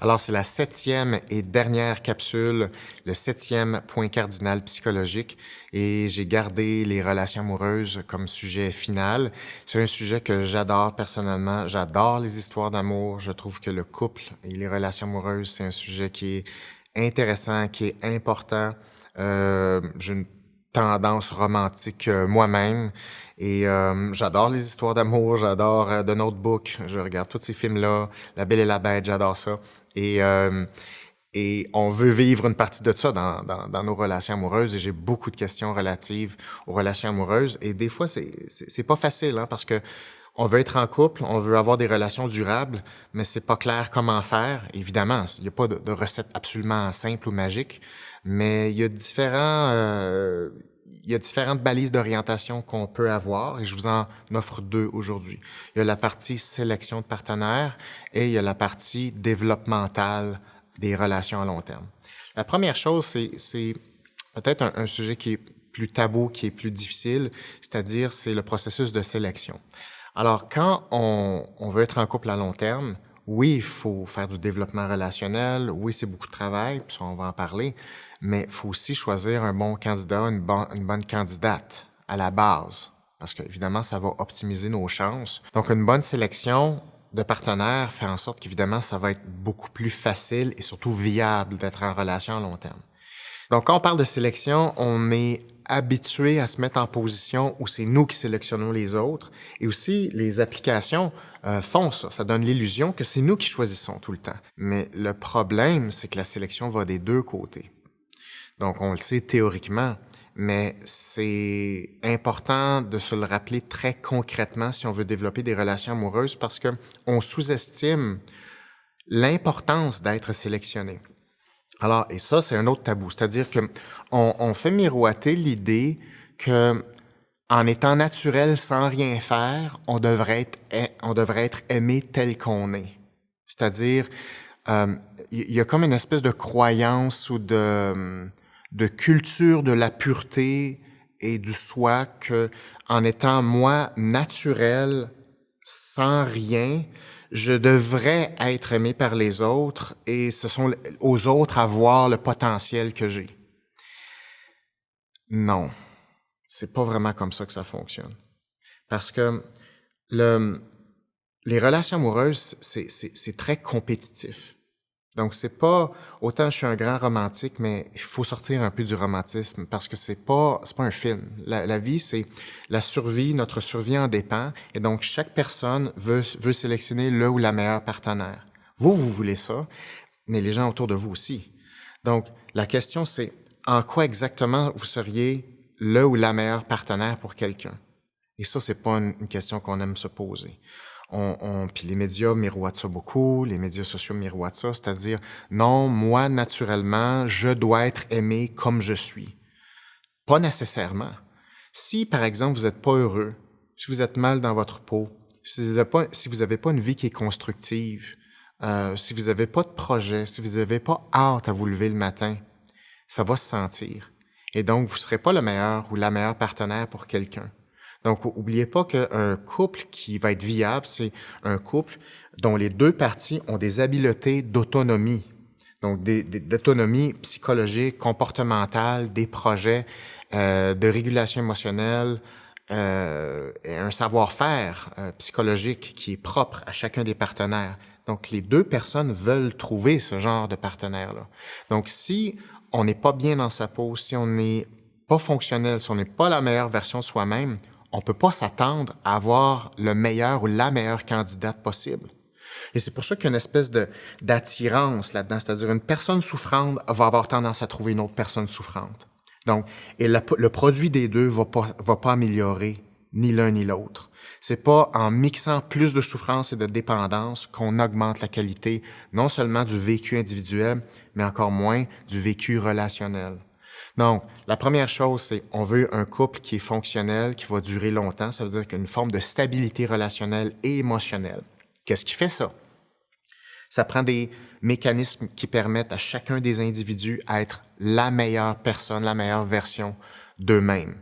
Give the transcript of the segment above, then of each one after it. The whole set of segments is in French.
Alors, c'est la 7e et dernière capsule, le 7e point cardinal psychologique, et j'ai gardé les relations amoureuses comme sujet final. C'est un sujet que j'adore personnellement. J'adore les histoires d'amour. Je trouve que le couple et les relations amoureuses, c'est un sujet qui est intéressant, qui est important. J'ai une tendance romantique moi-même et j'adore les histoires d'amour, j'adore The Notebook, je regarde tous ces films-là, La Belle et la Bête, j'adore ça. Et, euh, et on veut vivre une partie de ça dans nos relations amoureuses et j'ai beaucoup de questions relatives aux relations amoureuses et des fois c'est pas facile hein, parce que on veut être en couple, on veut avoir des relations durables, mais c'est pas clair comment faire. Évidemment, il n'y a pas de recette absolument simple ou magique, mais il y a différentes balises d'orientation qu'on peut avoir et je vous en offre deux aujourd'hui. Il y a la partie sélection de partenaires et il y a la partie développementale des relations à long terme. La première chose, c'est peut-être un sujet qui est plus tabou, qui est plus difficile, c'est-à-dire c'est le processus de sélection. Alors, quand on veut être en couple à long terme, oui, il faut faire du développement relationnel, oui, c'est beaucoup de travail, puis ça, on va en parler, mais il faut aussi choisir un bon candidat, une bonne candidate à la base, parce qu'évidemment, ça va optimiser nos chances. Donc, une bonne sélection de partenaires fait en sorte qu'évidemment, ça va être beaucoup plus facile et surtout viable d'être en relation à long terme. Donc, quand on parle de sélection, on est habitué à se mettre en position où c'est nous qui sélectionnons les autres. Et aussi, les applications font ça. Ça donne l'illusion que c'est nous qui choisissons tout le temps. Mais le problème, c'est que la sélection va des deux côtés. Donc, on le sait théoriquement, mais c'est important de se le rappeler très concrètement si on veut développer des relations amoureuses parce que on sous-estime l'importance d'être sélectionné. Alors, et ça, c'est un autre tabou. C'est-à-dire que on fait miroiter l'idée que en étant naturel sans rien faire, on devrait être aimé tel qu'on est. C'est-à-dire, il y a comme une espèce de croyance ou de culture de la pureté et du soi que en étant moi naturel, sans rien, je devrais être aimé par les autres et ce sont aux autres à voir le potentiel que j'ai. Non, c'est pas vraiment comme ça que ça fonctionne. Parce que le, les relations amoureuses, c'est très compétitif. Donc, c'est pas, autant je suis un grand romantique, mais il faut sortir un peu du romantisme parce que c'est pas un film. La vie, c'est la survie, notre survie en dépend. Et donc, chaque personne veut sélectionner le ou la meilleure partenaire. Vous voulez ça, mais les gens autour de vous aussi. Donc, la question, c'est en quoi exactement vous seriez le ou la meilleure partenaire pour quelqu'un? Et ça, c'est pas une question qu'on aime se poser. Puis les médias miroitent ça beaucoup, les médias sociaux miroitent ça, c'est-à-dire, non, moi, naturellement, je dois être aimé comme je suis. Pas nécessairement. Si, par exemple, vous n'êtes pas heureux, si vous êtes mal dans votre peau, si vous n'avez pas une vie qui est constructive, si vous n'avez pas de projet, si vous n'avez pas hâte à vous lever le matin, ça va se sentir. Et donc, vous ne serez pas le meilleur ou la meilleure partenaire pour quelqu'un. Donc, oubliez pas qu'un couple qui va être viable, c'est un couple dont les deux parties ont des habiletés d'autonomie. Donc, d'autonomie psychologique, comportementale, des projets, de régulation émotionnelle, et un savoir-faire psychologique qui est propre à chacun des partenaires. Donc, les deux personnes veulent trouver ce genre de partenaire-là. Donc, si on n'est pas bien dans sa peau, si on n'est pas fonctionnel, si on n'est pas la meilleure version de soi-même, on peut pas s'attendre à avoir le meilleur ou la meilleure candidate possible. Et c'est pour ça qu'il y a une espèce d'attirance là-dedans, c'est-à-dire une personne souffrante va avoir tendance à trouver une autre personne souffrante. Donc, et le produit des deux va pas améliorer ni l'un ni l'autre. C'est pas en mixant plus de souffrance et de dépendance qu'on augmente la qualité non seulement du vécu individuel, mais encore moins du vécu relationnel. Donc, la première chose, c'est on veut un couple qui est fonctionnel, qui va durer longtemps. Ça veut dire qu'il y a une forme de stabilité relationnelle et émotionnelle. Qu'est-ce qui fait ça? Ça prend des mécanismes qui permettent à chacun des individus à être la meilleure personne, la meilleure version d'eux-mêmes.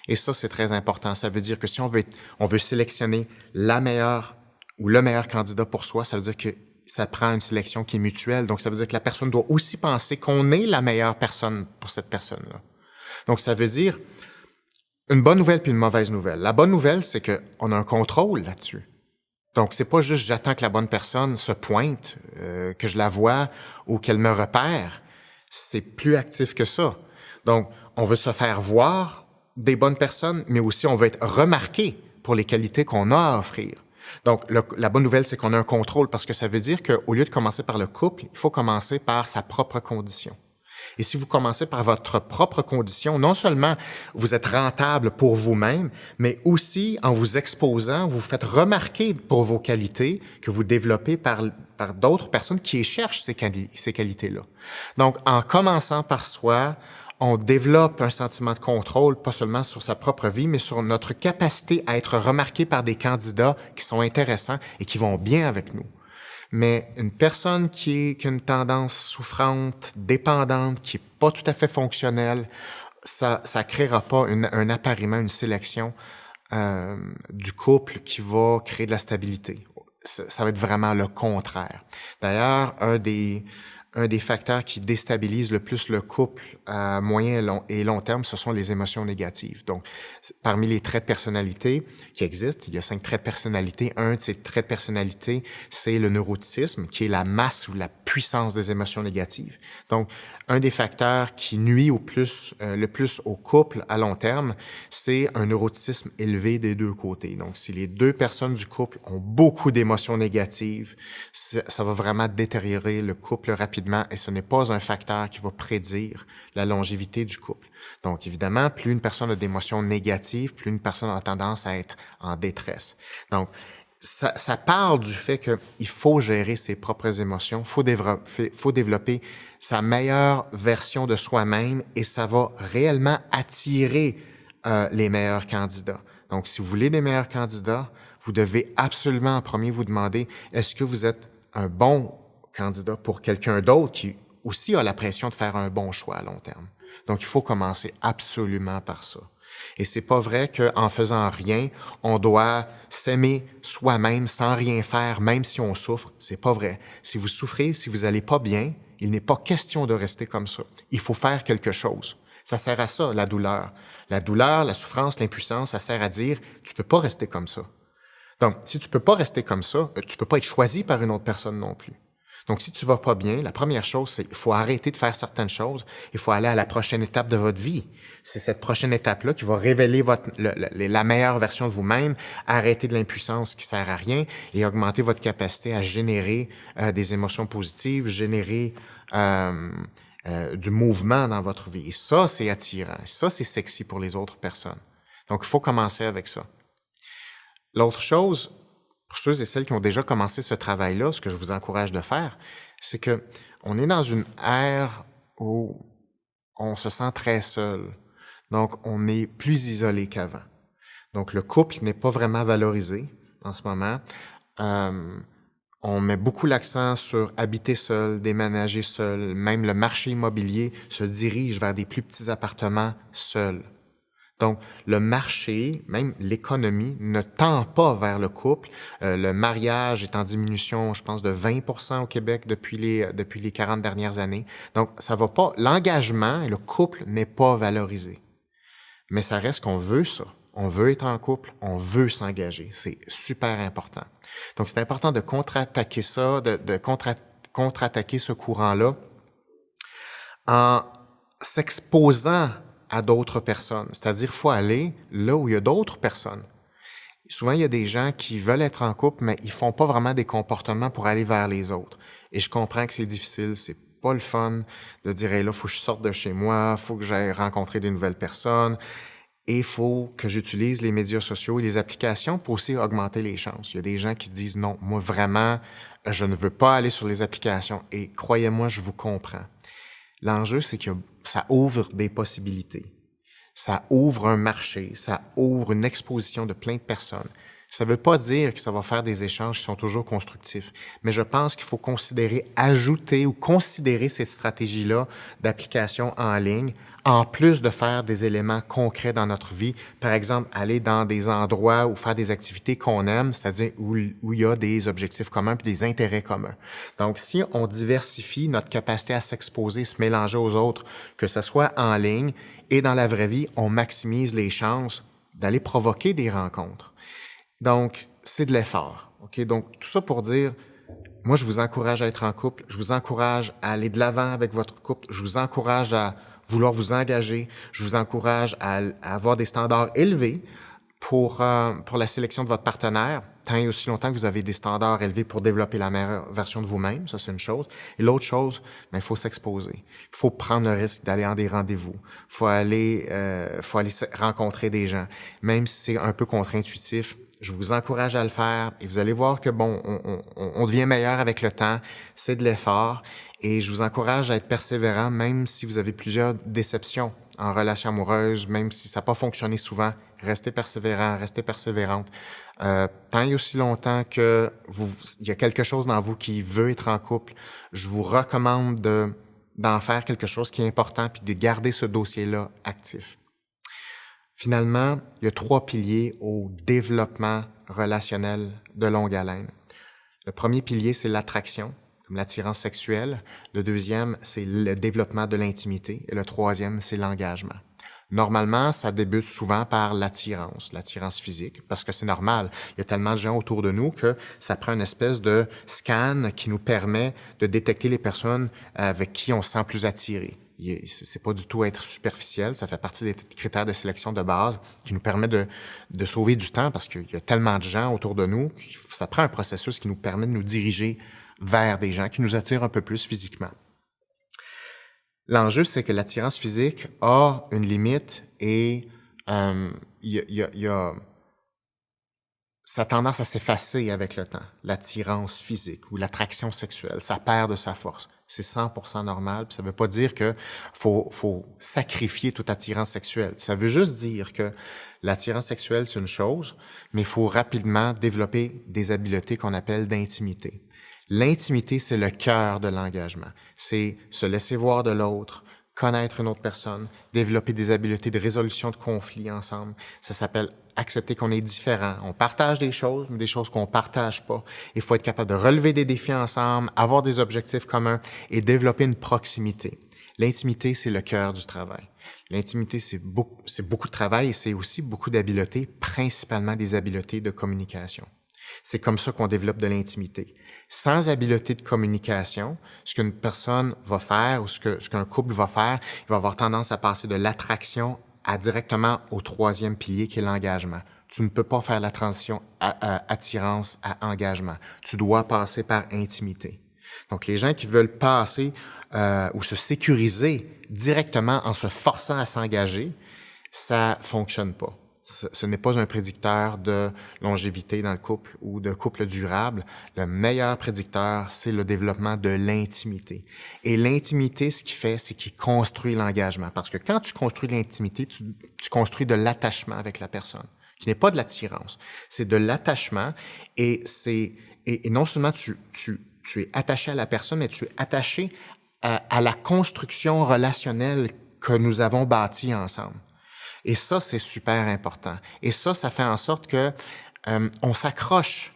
Et ça, c'est très important. Ça veut dire que si on veut sélectionner la meilleure ou le meilleur candidat pour soi, ça veut dire que ça prend une sélection qui est mutuelle. Donc, ça veut dire que la personne doit aussi penser qu'on est la meilleure personne pour cette personne-là. Donc, ça veut dire une bonne nouvelle puis une mauvaise nouvelle. La bonne nouvelle, c'est qu'on a un contrôle là-dessus. Donc, c'est pas juste j'attends que la bonne personne se pointe, que je la vois ou qu'elle me repère. C'est plus actif que ça. Donc, on veut se faire voir des bonnes personnes, mais aussi on veut être remarqué pour les qualités qu'on a à offrir. Donc, la bonne nouvelle, c'est qu'on a un contrôle parce que ça veut dire qu'au lieu de commencer par le couple, il faut commencer par sa propre condition. Et si vous commencez par votre propre condition, non seulement vous êtes rentable pour vous-même, mais aussi en vous exposant, vous faites remarquer pour vos qualités que vous développez par d'autres personnes qui cherchent ces qualités-là. Donc, en commençant par soi, on développe un sentiment de contrôle, pas seulement sur sa propre vie, mais sur notre capacité à être remarqué par des candidats qui sont intéressants et qui vont bien avec nous. Mais une personne qui a une tendance souffrante, dépendante, qui n'est pas tout à fait fonctionnelle, ça ne créera pas un appariement, une sélection du couple qui va créer de la stabilité. Ça va être vraiment le contraire. D'ailleurs, un des facteurs qui déstabilisent le plus le couple à moyen et long terme, ce sont les émotions négatives. Donc, parmi les traits de personnalité qui existent, il y a 5 traits de personnalité. Un de ces traits de personnalité, c'est le neuroticisme, qui est la masse ou la puissance des émotions négatives. Donc, un des facteurs qui nuit le plus au couple à long terme, c'est un neuroticisme élevé des deux côtés. Donc, si les deux personnes du couple ont beaucoup d'émotions négatives, ça va vraiment détériorer le couple rapidement et ce n'est pas un facteur qui va prédire la longévité du couple. Donc, évidemment, plus une personne a d'émotions négatives, plus une personne a tendance à être en détresse. Donc, ça parle du fait qu'il faut gérer ses propres émotions, faut développer sa meilleure version de soi-même et ça va réellement attirer les meilleurs candidats. Donc, si vous voulez des meilleurs candidats, vous devez absolument en premier vous demander, est-ce que vous êtes un bon candidat pour quelqu'un d'autre qui aussi a la pression de faire un bon choix à long terme? Donc, il faut commencer absolument par ça. Et c'est pas vrai qu'en faisant rien, on doit s'aimer soi-même sans rien faire, même si on souffre. C'est pas vrai. Si vous souffrez, si vous allez pas bien, il n'est pas question de rester comme ça. Il faut faire quelque chose. Ça sert à ça, la douleur. La douleur, la souffrance, l'impuissance, ça sert à dire, tu peux pas rester comme ça. Donc, si tu peux pas rester comme ça, tu peux pas être choisi par une autre personne non plus. Donc, si tu vas pas bien, la première chose, c'est qu'il faut arrêter de faire certaines choses. Il faut aller à la prochaine étape de votre vie. C'est cette prochaine étape-là qui va révéler la meilleure version de vous-même, arrêter de l'impuissance qui sert à rien et augmenter votre capacité à générer des émotions positives, générer du mouvement dans votre vie. Et ça, c'est attirant. Ça, c'est sexy pour les autres personnes. Donc, il faut commencer avec ça. L'autre chose, pour ceux et celles qui ont déjà commencé ce travail-là, ce que je vous encourage de faire, c'est que on est dans une ère où on se sent très seul. Donc, on est plus isolé qu'avant. Donc, le couple n'est pas vraiment valorisé en ce moment. On met beaucoup l'accent sur habiter seul, déménager seul. Même le marché immobilier se dirige vers des plus petits appartements seuls. Donc, le marché, même l'économie, ne tend pas vers le couple. Le mariage est en diminution, je pense, de 20% au Québec depuis les 40 dernières années. Donc, ça va pas. L'engagement et le couple n'est pas valorisé. Mais ça reste qu'on veut ça. On veut être en couple, on veut s'engager. C'est super important. Donc, c'est important de contre-attaquer ça, de contre-attaquer ce courant-là en s'exposant à d'autres personnes. C'est-à-dire, il faut aller là où il y a d'autres personnes. Souvent, il y a des gens qui veulent être en couple, mais ils font pas vraiment des comportements pour aller vers les autres. Et je comprends que c'est difficile, c'est pas le fun de dire, hey, là, il faut que je sorte de chez moi, il faut que j'aille rencontrer de nouvelles personnes, et il faut que j'utilise les médias sociaux et les applications pour aussi augmenter les chances. Il y a des gens qui disent, non, moi, vraiment, je ne veux pas aller sur les applications. Et croyez-moi, je vous comprends. L'enjeu, c'est que ça ouvre des possibilités. Ça ouvre un marché, ça ouvre une exposition de plein de personnes. Ça ne veut pas dire que ça va faire des échanges qui sont toujours constructifs, mais je pense qu'il faut ajouter ou considérer cette stratégie-là d'application en ligne en plus de faire des éléments concrets dans notre vie. Par exemple, aller dans des endroits ou faire des activités qu'on aime, c'est-à-dire où il y a des objectifs communs puis des intérêts communs. Donc, si on diversifie notre capacité à s'exposer, se mélanger aux autres, que ce soit en ligne et dans la vraie vie, on maximise les chances d'aller provoquer des rencontres. Donc, c'est de l'effort. OK? Donc, tout ça pour dire, moi, je vous encourage à être en couple, je vous encourage à aller de l'avant avec votre couple, je vous encourage à vouloir vous engager, je vous encourage à avoir des standards élevés pour la sélection de votre partenaire, tant et aussi longtemps que vous avez des standards élevés pour développer la meilleure version de vous-même, ça c'est une chose. Et l'autre chose, il faut s'exposer. Il faut prendre le risque d'aller en des rendez-vous. Il faut aller rencontrer des gens. Même si c'est un peu contre-intuitif, je vous encourage à le faire et vous allez voir que bon, on devient meilleur avec le temps. C'est de l'effort et je vous encourage à être persévérant même si vous avez plusieurs déceptions en relation amoureuse, même si ça n'a pas fonctionné souvent. Restez persévérant, restez persévérante. Tant et aussi longtemps que il y a quelque chose dans vous qui veut être en couple, je vous recommande d'en faire quelque chose qui est important puis de garder ce dossier-là actif. Finalement, il y a 3 piliers au développement relationnel de longue haleine. Le premier pilier, c'est l'attraction, comme l'attirance sexuelle. Le deuxième, c'est le développement de l'intimité. Et le troisième, c'est l'engagement. Normalement, ça débute souvent par l'attirance physique, parce que c'est normal. Il y a tellement de gens autour de nous que ça prend une espèce de scan qui nous permet de détecter les personnes avec qui on se sent plus attiré. C'est pas du tout être superficiel, ça fait partie des critères de sélection de base qui nous permet de sauver du temps parce qu'il y a tellement de gens autour de nous, ça prend un processus qui nous permet de nous diriger vers des gens qui nous attirent un peu plus physiquement. L'enjeu, c'est que l'attirance physique a une limite et ça a tendance à s'effacer avec le temps, l'attirance physique ou l'attraction sexuelle. Ça perd de sa force. C'est 100% normal. Puis ça veut pas dire que faut sacrifier toute attirance sexuelle. Ça veut juste dire que l'attirance sexuelle, c'est une chose, mais il faut rapidement développer des habiletés qu'on appelle d'intimité. L'intimité, c'est le cœur de l'engagement. C'est se laisser voir de l'autre, connaître une autre personne, développer des habiletés de résolution de conflits ensemble. Ça s'appelle accepter qu'on est différent. On partage des choses, mais des choses qu'on partage pas. Il faut être capable de relever des défis ensemble, avoir des objectifs communs et développer une proximité. L'intimité, c'est le cœur du travail. L'intimité, c'est beaucoup de travail et c'est aussi beaucoup d'habiletés, principalement des habiletés de communication. C'est comme ça qu'on développe de l'intimité. Sans habileté de communication, ce qu'une personne va faire ou ce qu'un couple va faire, il va avoir tendance à passer de l'attraction directement au troisième pilier qui est l'engagement. Tu ne peux pas faire la transition attirance à engagement. Tu dois passer par intimité. Donc, les gens qui veulent passer ou se sécuriser directement en se forçant à s'engager, ça fonctionne pas. Ce n'est pas un prédicteur de longévité dans le couple ou de couple durable. Le meilleur prédicteur, c'est le développement de l'intimité. Et l'intimité, ce qu'il fait, c'est qu'il construit l'engagement. Parce que quand tu construis l'intimité, tu construis de l'attachement avec la personne, qui n'est pas de l'attirance. C'est de l'attachement et non seulement tu es attaché à la personne, mais tu es attaché à la construction relationnelle que nous avons bâtie ensemble. Et ça, c'est super important. Et ça fait en sorte que on s'accroche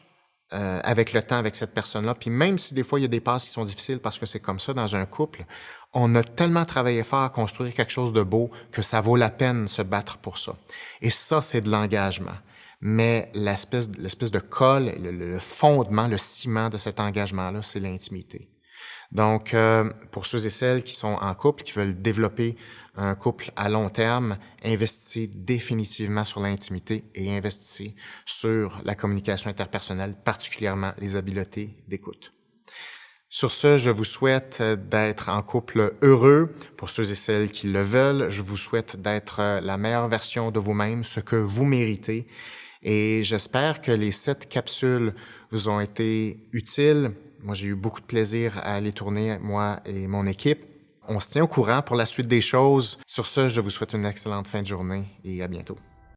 avec le temps avec cette personne-là. Puis même si des fois, il y a des passes qui sont difficiles parce que c'est comme ça dans un couple, on a tellement travaillé fort à construire quelque chose de beau que ça vaut la peine de se battre pour ça. Et ça, c'est de l'engagement. Mais l'espèce de colle, le fondement, le ciment de cet engagement-là, c'est l'intimité. Donc, pour ceux et celles qui sont en couple, qui veulent développer un couple à long terme, investissez définitivement sur l'intimité et investissez sur la communication interpersonnelle, particulièrement les habiletés d'écoute. Sur ce, je vous souhaite d'être en couple heureux. Pour ceux et celles qui le veulent, je vous souhaite d'être la meilleure version de vous-même, ce que vous méritez. Et j'espère que les 7 capsules vous ont été utiles. Moi, j'ai eu beaucoup de plaisir à les tourner, moi et mon équipe. On se tient au courant pour la suite des choses. Sur ce, je vous souhaite une excellente fin de journée et à bientôt.